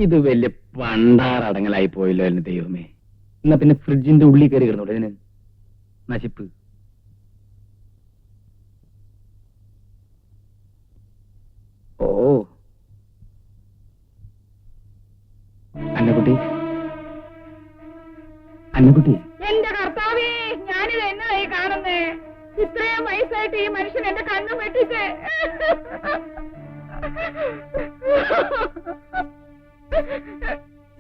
ഇത് വലിയ പണ്ടാറടങ്ങലായി പോയല്ലോ എന്നെ ദൈവമേ. എന്നാ പിന്നെ ഫ്രിഡ്ജിന്റെ ഉള്ളിൽ കയറി കിടന്നോട്ടെ ഇതിന് നശിപ്പ്. ഓ അന്നക്കുട്ടി, അന്നക്കുട്ടി. എന്റെ കർത്താവേ, ഞാനിത് എന്നതായി കാണുന്നേ? ഇത്രയും വയസ്സായിട്ട് ഈ മനുഷ്യൻ എന്റെ കണ്ണു വെട്ടിച്ച്.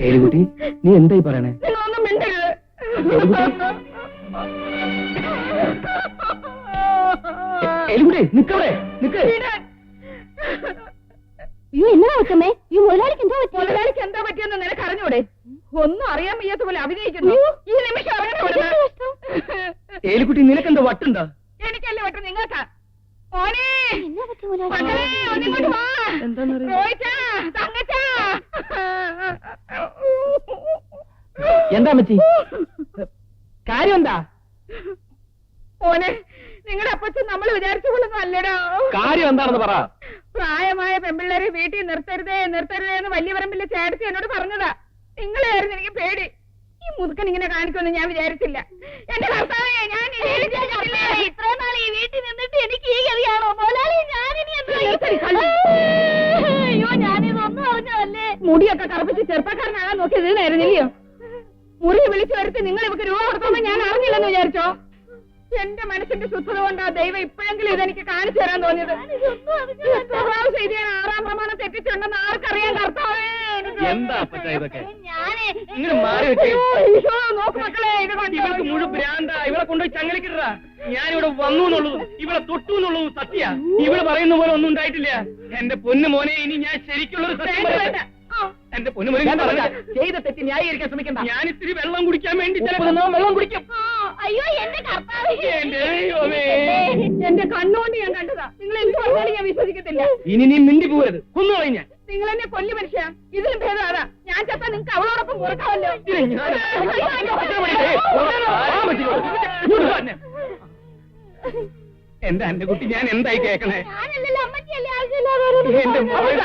ഏലിക്കുട്ടി, നീ എന്തായി പറയണേ? നിങ്ങളൊന്നും മിണ്ടരുത്. ഏലിക്കുട്ടി നിക്കവിടെ, നിക്ക്. എന്നാ വെക്കമ്മേ, ഈ മുതലാളിക്ക് എന്താ പറ്റി? മുതലാളിക്ക് എന്താ പറ്റിയെന്ന് നിനക്ക് അറിഞ്ഞൂടെ? ഒന്നും അറിയാൻ വയ്യാത്ത പോലെ അഭിനയിക്കുന്നു. ഈ നിമിഷം അറിയണ. ഏലിക്കുട്ടി, നിനക്കെന്താ വട്ടുണ്ടോ? എനിക്കല്ലേ വട്ടം, നിങ്ങൾക്കാ. മോനെ, എന്താ മച്ചി, കാര്യം എന്താ? മോനെ, നിങ്ങളുടെ അപ്പച്ചൻ നമ്മൾ വിചാരിച്ച പോലൊന്നും അല്ലടോ. കാര്യം എന്താണെന്ന് പറ. പ്രായമായ പെമ്പിള്ളേരെ വീട്ടിൽ നിർത്തരുതേ നിർത്തരുതേ എന്ന് വലിയ പറമ്പിലെ ചേട്ടത്തി എന്നോട് പറഞ്ഞതാ. നിങ്ങളെയായിരുന്നു എനിക്ക് പേടി. ഈ മുതുക്കൻ ഇങ്ങനെ കാണിക്കുമെന്ന് ഞാൻ വിചാരിച്ചില്ല. എന്റെ ഭർത്താവേ, ഞാൻ ഇത്രയും നാൾ ഈ വീട്ടിൽ നിന്നിട്ട് എനിക്ക് ഈ ഗതിയാണോ? അയ്യോ, ഞാനിതൊന്നും അറിഞ്ഞതല്ലേ. മുടിയൊക്കെ കറുപ്പിച്ച് ചെറുപ്പക്കാരനാകാൻ നോക്കിയത് ഇതിനായിരുന്നില്ലയോ? മുറി വിളിച്ചു വരുത്തി നിങ്ങൾ ഇവർക്ക് രൂപ കൊടുത്തോന്ന് ഞാൻ അറിഞ്ഞില്ലെന്ന് വിചാരിച്ചോ? എന്റെ മനസ്സിന്റെ ശുദ്ധത കൊണ്ടാ ദൈവം ഇപ്പോഴെങ്കിലും ഇതെനിക്ക് കാണിച്ചു തരാൻ തോന്നിയത്. ചെയ്ത് ഞാൻ 6-ാം പ്രമാണം തെറ്റിച്ചുണ്ടെന്ന് ആർക്കറിയാൻ കർത്താവേ. എന്താ ഇതൊക്കെ? നോക്ക് മക്കളെ, ഇവൾക്ക് മുഴുവൻ ഭ്രാന്ത. ഇവളെ കൊണ്ടുപോയി ചങ്ങലക്കിട്ടാ. ഞാനിവിടെ വന്നു എന്നുള്ളതും ഇവളെ തൊട്ടു എന്നുള്ളതും സത്യ. ഇവള് പറയുന്ന പോലെ ഒന്നും ഉണ്ടായിട്ടില്ല. എന്റെ പൊന്നു മോനെ, ഇനി ഞാൻ ശരിക്കുള്ളൊരു സത്യം. എന്റെ പൊന്നുമോനെ, ചെയ്ത തെറ്റി ന്യായീകരിക്കാൻ ശ്രമിക്കണ്ട. ഞാൻ ഇത്തിരി വെള്ളം കുടിക്കാൻ വേണ്ടി വെള്ളം കുടിക്കും. അയ്യോ, എന്റെ കർത്താവേ, എന്റെ കണ്ണുകൊണ്ട് ഞാൻ കണ്ടതാ. നിങ്ങൾ എന്ത് പറഞ്ഞാലും ഞാൻ വിശ്വസിക്കത്തില്ല. ഇനി നീ മിണ്ടി പോകരുത്, കൊന്നു കളഞ്ഞ. നിങ്ങൾ എന്നെ കൊല്ലു മനുഷ്യ. ഇതിലും ഭേദം അതാ. ഞാൻ ചത്താ നിങ്ങൾക്ക് അവളോടൊപ്പം കുറക്കാമല്ലോ. എന്റെ അന്റെ കുട്ടി, ഞാൻ എന്തായി കേക്കണേ? ഞാനല്ലല്ലോ, അമ്മച്ചിയല്ലേ ആവശ്യമില്ലാതെ. എന്റെ മോനെ,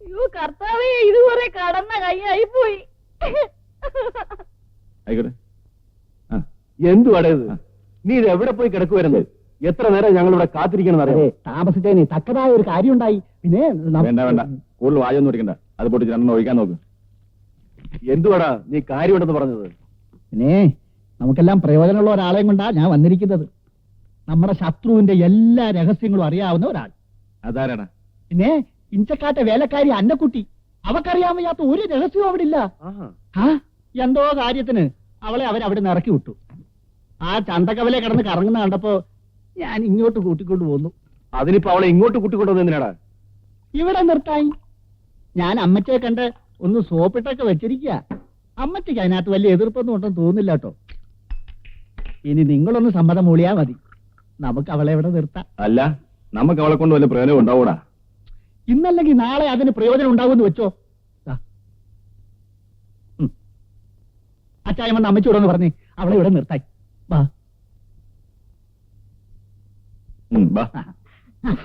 അയ്യോ കർത്താവേ, ഇത് കുറെ കടന്ന കൈയായി പോയി. ആയിക്കോട്ടെ. എന്തുവാടേ ഇത്? നീ ഇത് എവിടെ പോയി കിടക്കുവരുന്നത്? എത്ര നേരം ഞങ്ങൾ ഇവിടെ കാത്തിരിക്കണം അറിയാം. താമസിച്ചതിന് തക്കതായ ഒരു കാര്യം ഉണ്ടായി. പിന്നെ വേണ്ട വേണ്ട, കൂടുതൽ വായൊന്നും ഒടിക്കണ്ട. അത് പൊട്ടിച്ച് രണ്ടെണ്ണം ഒഴിക്കാൻ നോക്ക്. എന്തുവാടാ നീ കാര്യമുണ്ടെന്ന് പറഞ്ഞത്? പിന്നെ നമുക്കെല്ലാം പ്രയോജനമുള്ള ഒരാളെയും കൊണ്ടാ ഞാൻ വന്നിരിക്കുന്നത്. നമ്മുടെ ശത്രുവിന്റെ എല്ലാ രഹസ്യങ്ങളും അറിയാവുന്ന ഒരാൾ. അതാരാണ്? പിന്നെ ഇഞ്ചക്കാട്ടെ വേലക്കാരി അന്നക്കുട്ടി. അവക്കറിയാൻ വയ്യാത്ത ഒരു രഹസ്യവും അവിടെ ഇല്ല. എന്തോ കാര്യത്തിന് അവളെ അവരവിടെ നിന്ന് ഇറക്കി വിട്ടു. ആ ചന്തക്കവലെ കിടന്ന് കറങ്ങുന്ന കണ്ടപ്പോ ഞാൻ ഇങ്ങോട്ട് കൂട്ടിക്കൊണ്ടു പോന്നു. അതിനിപ്പോ അവളെ ഇങ്ങോട്ട് കൂട്ടിക്കൊണ്ടുവന്നതിനാടാ? ഇവിടെ നിർത്തായി. ഞാൻ അമ്മച്ചയെ കണ്ട് ഒന്ന് സോപ്പിട്ടൊക്കെ വെച്ചിരിക്കുക. അമ്മച്ചയ്ക്ക് അതിനകത്ത് വലിയ എതിർപ്പൊന്നും ഉണ്ടെന്ന് തോന്നുന്നില്ല കേട്ടോ. ഇനി നിങ്ങളൊന്ന് സമ്മതം മൂളിയാ മതി. നമുക്ക് അവളെ ഇവിടെ നിർത്താം. അല്ല, നമുക്ക് അവളെ കൊണ്ട് വല്ല പ്രയോജനം ഉണ്ടാവൂടാ. ഇന്നല്ലെങ്കിൽ നാളെ അതിന് പ്രയോജനം ഉണ്ടാവുമെന്ന് വെച്ചോ. അച്ചായം വന്ന് അമ്മച്ചോടൊന്ന് പറഞ്ഞേ അവളെ ഇവിടെ നിർത്തായി. വാ.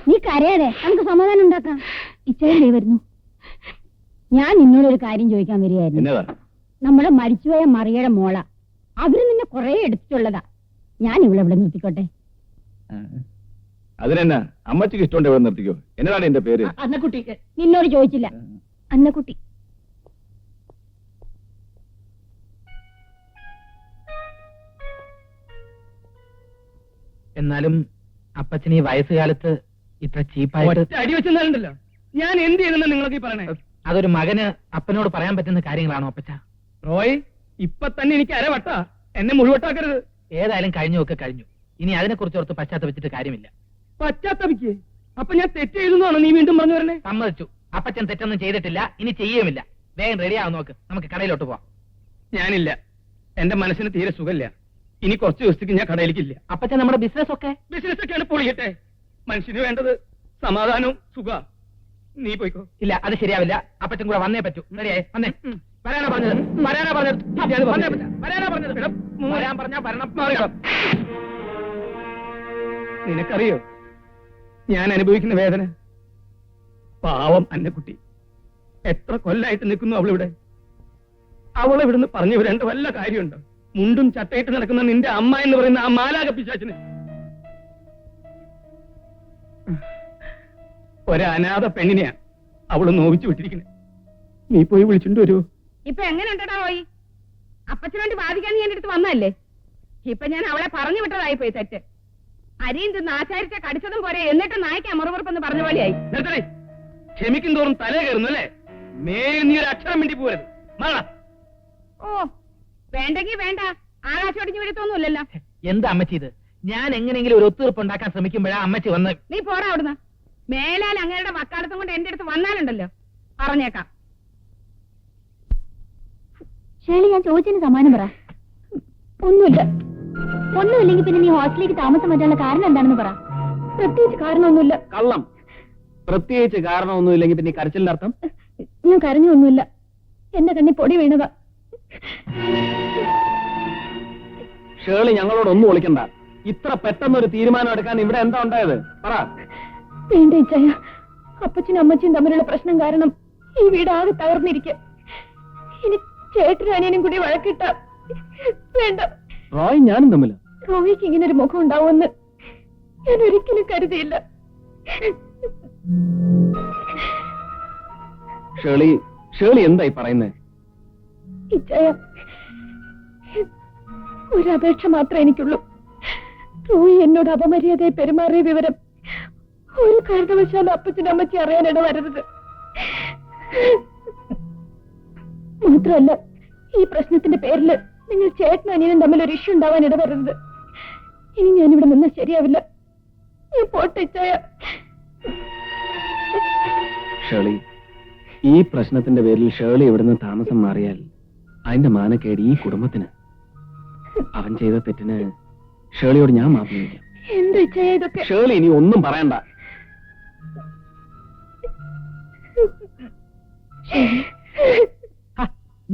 നീ കരയാതെ, നമുക്ക് സമാധാനം ഉണ്ടാക്കാം. ഇച്ചേ വരുന്നു. ഞാൻ നിന്നോടൊരു കാര്യം ചോദിക്കാൻ വരികയായിരുന്നു. നമ്മുടെ മരിച്ചുപോയ മറിയുടെ മോള. അവര് നിന്നെ കുറെ എടുത്തിട്ടുള്ളതാ. ഞാൻ ഇവിടെ നിർത്തിക്കോട്ടെ? അതിനെന്നാ, അമ്മച്ചിക്ക് ഇഷ്ടമുണ്ട് ഇവിടെ നിർത്തിക്കോ. എന്നതാണ് എന്റെ പേര്? അന്നക്കുട്ടി. നിന്നോട് ചോദിച്ചില്ല. അന്നക്കുട്ടി. എന്നാലും അപ്പച്ചന് ഈ വയസ്സുകാലത്ത് ഇത്ര ചീപ്പായിട്ട് അടി വെച്ചെന്നാലുണ്ടല്ലോ. ഞാൻ എന്ത് ചെയ്യുന്ന നിങ്ങൾക്ക് പറയണേ? അതൊരു മകന് അപ്പനോട് പറയാൻ പറ്റുന്ന കാര്യങ്ങളാണോ അപ്പച്ച? റോയ്, ഇപ്പൊ തന്നെ എനിക്ക് അരവട്ട. എന്നെ മുഴുവട്ടാക്കരുത്. ഏതായാലും കഴിഞ്ഞൊക്കെ കഴിഞ്ഞു. ഇനി അതിനെക്കുറിച്ച് ഓർത്ത് പശ്ചാത്തപിച്ചിട്ട് കാര്യമില്ല. പശ്ചാത്തപിക്ക്? അപ്പൊ ഞാൻ തെറ്റ് ചെയ്തെന്നാണോ നീ വീണ്ടും പറഞ്ഞു വരണേ? സമ്മതിച്ചു. അപ്പച്ചൻ തെറ്റൊന്നും ചെയ്തിട്ടില്ല, ഇനി ചെയ്യുമില്ല. വേഗം റെഡിയാവും നോക്ക്, നമുക്ക് കടയിലോട്ട് പോവാം. ഞാനില്ല, എന്റെ മനസ്സിന് തീരെ സുഖമില്ല. ഇനി കുറച്ച് ദിവസത്തേക്ക് ഞാൻ കടയിലേക്കില്ല. അപ്പച്ചൻ നമ്മുടെ ബിസിനസ് ഒക്കെ ബിസിനസ്സൊക്കെയാണ് പൊളിയട്ടെ. മനുഷ്യന് വേണ്ടത് സമാധാനവും സുഖ. നീ പോയിക്കോ. ഇല്ല, അത് ശരിയാവില്ല. അപ്പച്ചൻ കൂടെ വന്നേ പറ്റൂ. റെഡിയായി വന്നേ. വരാനാ പറഞ്ഞത്, വരാനാ പറഞ്ഞത്, വരാനാ പറഞ്ഞത്. വരാൻ പറഞ്ഞാ വരണം. മാറിക്കോ. നിനക്കറിയോ ഞാൻ അനുഭവിക്കുന്ന വേദന? പാവം അന്നക്കുട്ടി, എത്ര കൊല്ലായിട്ട് നിൽക്കുന്നു അവളിവിടെ. അവളെ ഇവിടുന്ന് പറഞ്ഞു വരേണ്ട വല്ല കാര്യമുണ്ടോ? മുണ്ടും ചട്ടയിട്ട് നടക്കുന്ന നിന്റെ അമ്മ എന്ന് പറയുന്ന ആ മാലാക പിശാചിന് ഒരനാഥ പെണ്ണിനെയാ അവള് നോവിച്ചു വിട്ടിരിക്കുന്നത്. നീ പോയി വിളിച്ചിട്ട് വരുമോ? ഇപ്പൊ എങ്ങനെയുണ്ടടാ പോയി? അപ്പച്ചന് വേണ്ടി ബാധിക്കാൻ നീ എന്റെ അടുത്ത് വന്നല്ലേ? ഇപ്പൊ ഞാൻ അവളെ പറഞ്ഞു വിട്ടതായി പോയി തെറ്റ്. അരിയും തിന്ന് ആചാരിച്ച കടിച്ചതും പോരെ, എന്നിട്ട് നായ്ക്ക് അമറുപുറപ്പെന്ന് പറഞ്ഞ പോലെയായി. നിർത്തണേ. ക്ഷമിക്കും തോറും തല കയറുന്നു അല്ലേ? മേൽ നീ ഒരു അക്ഷരം വേണ്ടി പോരുത്. മാറാ. ഓ, വേണ്ടെങ്കി വേണ്ട, ആകാശോടിഞ്ഞു വീഴത്തൊന്നുമില്ലല്ലോ. എന്താ അമ്മച്ചി ഇത്? ഞാൻ എങ്ങനെയെങ്കിലും ഒരു ഒത്തുതീർപ്പ് ഉണ്ടാക്കാൻ ശ്രമിക്കുമ്പോഴാ അമ്മച്ചി വന്ന്. നീ പോടാ അവിടുന്ന്. മേലാൽ അങ്ങയുടെ വക്കാലത്തും കൊണ്ട് എന്റെ അടുത്ത് വന്നാലുണ്ടല്ലോ, പറഞ്ഞേക്കാം. ശൈലി, ഞാൻ ചോദിച്ചതിന് സമാനം പറ. ഒന്നുമില്ല. ഒന്നുമില്ലെങ്കിൽ പിന്നെ നീ ഹോസ്റ്റലിലേക്ക് താമസം മാറ്റാനുള്ള കാരണം എന്താണെന്ന് പറ. പ്രത്യേകിച്ച് കാരണമൊന്നുമില്ല. കള്ളം. പ്രത്യേകിച്ച് കാരണമൊന്നുമില്ലെങ്കിൽ പിന്നെ ഈ കരച്ചിലിന്റെ അർത്ഥം? ഞാൻ കരഞ്ഞൊന്നുമില്ല, എന്റെ കണ്ണി പൊടി വീണതാ. ഷേളി, ഞങ്ങളോടൊന്നും ഒളിക്കണ്ട. ഇത്ര പെട്ടെന്നൊരു തീരുമാനം എടുക്കാൻ ഇവിടെ എന്താ ഉണ്ടായത്? പറ. വേണ്ട ഇച്ചായ, അപ്പച്ചനും അമ്മച്ചിയും തമ്മിലുള്ള പ്രശ്നം കാരണം ഈ വീട് ആകെ തകർന്നിരിക്കുക. ഇനി ചേട്ടനും അനിയനും കൂടി വഴക്കിട്ട വേണ്ട. റോയ് ഞാനും തമ്മില. റോയിക്ക് ഇങ്ങനെ ഒരു മുഖം ഉണ്ടാവുമെന്ന് ഞാൻ ഒരിക്കലും കരുതിയില്ല. ഷേളി എന്തായി പറയുന്നേ? ഇച്ചായ, ഒരു അപേക്ഷ മാത്രമേ എനിക്കുള്ളൂ. റോയി എന്നോട് അപമര്യാദയെ പെരുമാറിയ വിവരം ഒരു കാരണവശാലും അപ്പച്ചനും അമ്മച്ചി അറിയാനിട വരരുത്. മാത്രമല്ല, ഈ പ്രശ്നത്തിന്റെ പേരില് നിങ്ങൾ ചേട്ടനും അനിയനും തമ്മിൽ ഒരു ഇഷ്യൂ ഉണ്ടാവാൻ ഇടവരരുത്. ഇനി ഞാനിവിടെ നിന്ന് ശരിയാവില്ല. ഞാൻ പോട്ടെ ഇച്ചായ. ഷേളി, ഈ പ്രശ്നത്തിന്റെ പേരിൽ ഷേളി ഇവിടുന്ന് താമസം മാറിയാൽ അതിന്റെ മാനക്കേട് ഈ കുടുംബത്തിന്. അവൻ ചെയ്ത തെറ്റിന് ഷേളിയോട് ഞാൻ മാപ്പ് ചോദിക്കാം. എന്താ ഇച്ചായ ഇതൊക്കെ? ഷേളി, ഇനി ഒന്നും പറയണ്ട.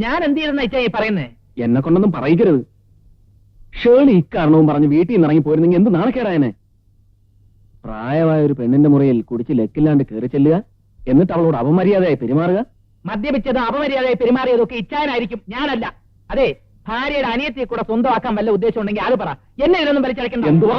ഞാൻ എന്ത് ചെയ്തെന്ന അച്ഛാ ഈ പറയുന്നേ? എന്നെ കൊണ്ടൊന്നും പറയിക്കരുത്. ഷേളി ഇക്കാരണവും പറഞ്ഞ് വീട്ടിൽ നിന്ന് ഇറങ്ങി പോയിരുന്നെങ്കിൽ എന്ത് നാണക്കേടായനെ. പ്രായമായ ഒരു പെണ്ണിന്റെ മുറിയിൽ കുടിച്ച് ലക്കില്ലാണ്ട് കയറി ചെല്ലുക, എന്നിട്ട് അവളോട് അപമര്യാദയായി പെരുമാറുക. മദ്യപിച്ചതും അപമര്യാദയായി പെരുമാറിയതൊക്കെ ഇച്ചായനായിരിക്കും, ഞാനല്ല. അതെ, ഭാര്യയുടെ അനിയത്തിയെ കൂടെ സ്വന്തമാക്കാൻ വല്ല ഉദ്ദേശം ഉണ്ടെങ്കിൽ അത് പറ. എന്നെ ഇതൊന്നും വലിച്ചടക്കണ്ട. എന്തുവാ?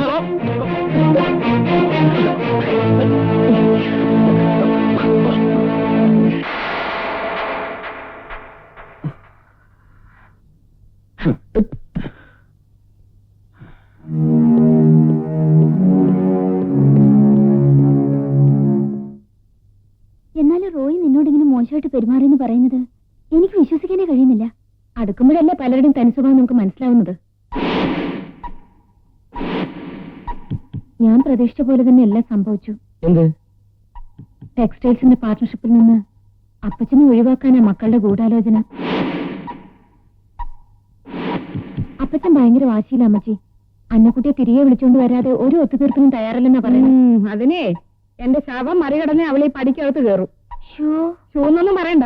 എന്നാലും റോയി നിന്നോട് ഇങ്ങനെ മോശമായിട്ട് പെരുമാറിയെന്ന് പറയുന്നത് എനിക്ക് വിശ്വസിക്കാനേ കഴിയുന്നില്ല. അടുക്കുമ്പോഴല്ലേ പലരുടെയും തനിസ്വഭാവം നമുക്ക് മനസ്സിലാവുന്നത്. ഞാൻ പ്രതീക്ഷിച്ച പോലെ തന്നെ എല്ലാം സംഭവിച്ചു. എന്ത്? ടെക്സ്റ്റൈൽസിന്റെ പാർട്ട്ണർഷിപ്പിൽ നിന്ന് അപ്പച്ചനെ ഒഴിവാക്കാനാ മക്കളുടെ ഗൂഢാലോചന. അപ്പച്ചൻ ഭയങ്കര വാശിയില്ല അമ്മച്ചി. അന്നക്കുട്ടിയെ തിരികെ വിളിച്ചുകൊണ്ട് വരാതെ ഒരു ഒത്തുതീർപ്പിനും തയ്യാറല്ലെന്നാ പറയുന്നത്. അതിനെ എന്റെ ശവം മറികടന്ന് അവളെ പടിക്കകത്ത് കയറും. ഷൂന്നൊന്നും പറയണ്ട.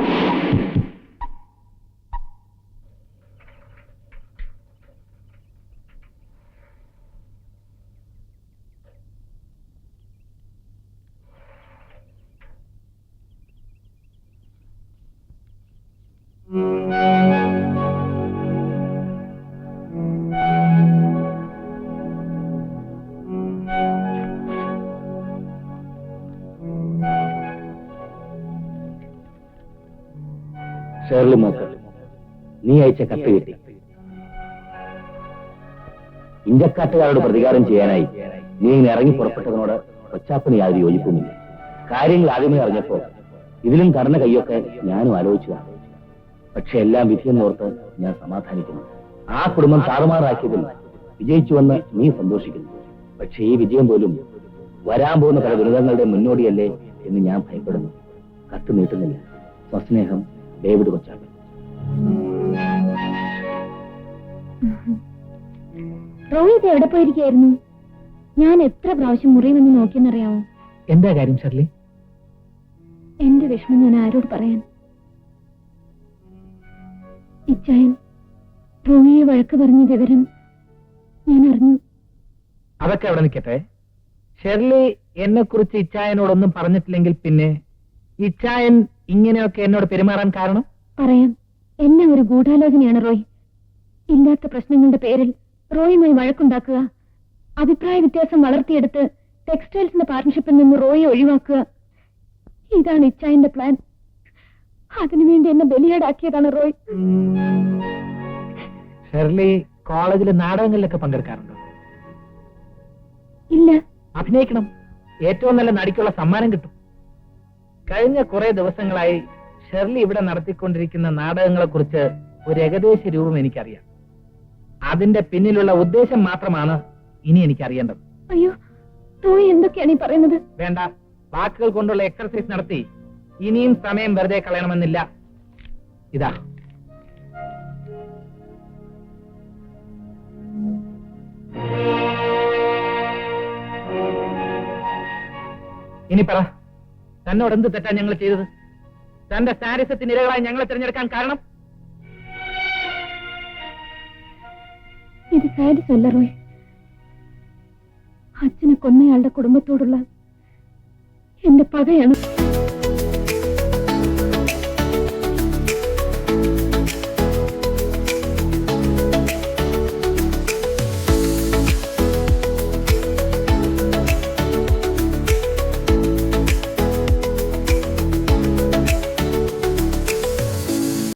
ഷേർലി മോക്ക്, നീ അയച്ച കത്ത് കിട്ടി. ഇഞ്ചക്കാട്ടുകാരോട് പ്രതികാരം ചെയ്യാനായി നീ ഇങ്ങനെ ഇറങ്ങി പുറപ്പെട്ടതിനോട് കൊച്ചാപ്പന് യാതൊരു യോജിപ്പുമില്ല. കാര്യങ്ങൾ ആദ്യമേ അറിഞ്ഞപ്പോ ഇതിലും കടന്ന കൈയൊക്കെ ഞാനും ആലോചിച്ചതാണ്. പക്ഷെ എല്ലാം വിധിയെന്നോർത്ത് ഞാൻ സമാധാനിക്കുന്നു. ആ കുടുംബം താറുമാറാക്കിയതിൽ വിജയിച്ചുവെന്ന് നീ സന്തോഷിക്കുന്നു. പക്ഷേ ഈ വിജയം പോലും വരാൻ പോകുന്ന പല ദുരിതങ്ങളുടെ മുന്നോടിയല്ലേ എന്ന് ഞാൻ ഭയപ്പെടുന്നു. കത്ത് നീട്ടുന്നില്ല. സ്വസ്നേഹം, ഡേവിഡ് കൊച്ചാപ്പൻ. റോഹിത് എവിടെ പോയിരിക്കായിരുന്നു? ഞാൻ എത്ര പ്രാവശ്യം മുറി വന്ന് നോക്കിയെന്നറിയാമോ? എന്താ കാര്യം ഷെർലി? എന്റെ വിഷമം ഞാൻ ആരോട് പറയാൻ? ഇച്ചായൻ റോഹിയെ വഴക്ക് പറഞ്ഞ വിവരം ഞാൻ അറിഞ്ഞു. അതൊക്കെ അവിടെ നിൽക്കട്ടെ. ഷെർലി എന്നെ കുറിച്ച് ഇച്ചായനോടൊന്നും പറഞ്ഞിട്ടില്ലെങ്കിൽ പിന്നെ ഇച്ചായൻ ഇങ്ങനെയൊക്കെ എന്നോട് പെരുമാറാൻ കാരണം? പറയാം. എല്ലാം ഒരു ഗൂഢാലോചനയാണ് റോയ്. ഇല്ലാത്ത പ്രശ്നങ്ങളുടെ പേരിൽ റോയുമായി വഴക്കുണ്ടാക്കുക, അഭിപ്രായ വ്യത്യാസം വളർത്തിയെടുത്ത് ടെക്സ്റ്റൈൽസിന്റെ പാർട്ണർഷിപ്പിൽ നിന്ന് റോയെ ഒഴിവാക്കുക, ഇതാണ് ഇച്ചായന്റെ പ്ലാൻ. അതിനുവേണ്ടി എന്നെ ബലിയാടാക്കിയതാണ് റോയ്. ഷെർലി കോളേജിലെ നാടകങ്ങളിലൊക്കെ പങ്കെടുക്കാറുണ്ടോ? ഇല്ല. അഭിനയിക്കണം. ഏറ്റവും നല്ല നടിക്കുള്ള സമ്മാനം കിട്ടും. കഴിഞ്ഞ കുറെ ദിവസങ്ങളായി ഷെർലി ഇവിടെ നടത്തിക്കൊണ്ടിരിക്കുന്ന നാടകങ്ങളെ കുറിച്ച് ഒരു ഏകദേശ രൂപം എനിക്കറിയാം. അതിന്റെ പിന്നിലുള്ള ഉദ്ദേശം മാത്രമാണ് ഇനി എനിക്കറിയേണ്ടത്. അയ്യോ, റോയ് എന്തൊക്കെയാണ് ഈ പറയുന്നത്? വേണ്ട, വാക്കുകൾ കൊണ്ടുള്ള എക്സർസൈസ് നടത്തി ഇനിയും സമയം വെറുതെ കളയണമെന്നില്ല. ഇതാ, ഇനി പറ, തന്നോട് എന്ത് തെറ്റാ ഞങ്ങൾ ചെയ്തത്? തന്റെ സാരിസത്തിന് ഇരകളായി ഞങ്ങളെ തിരഞ്ഞെടുക്കാൻ കാരണം? ഇത് സാരിസ് അല്ല റോയ്. അച്ഛനെ കൊന്നയാളുടെ കുടുംബത്തോടുള്ള എന്റെ പകയാണ്.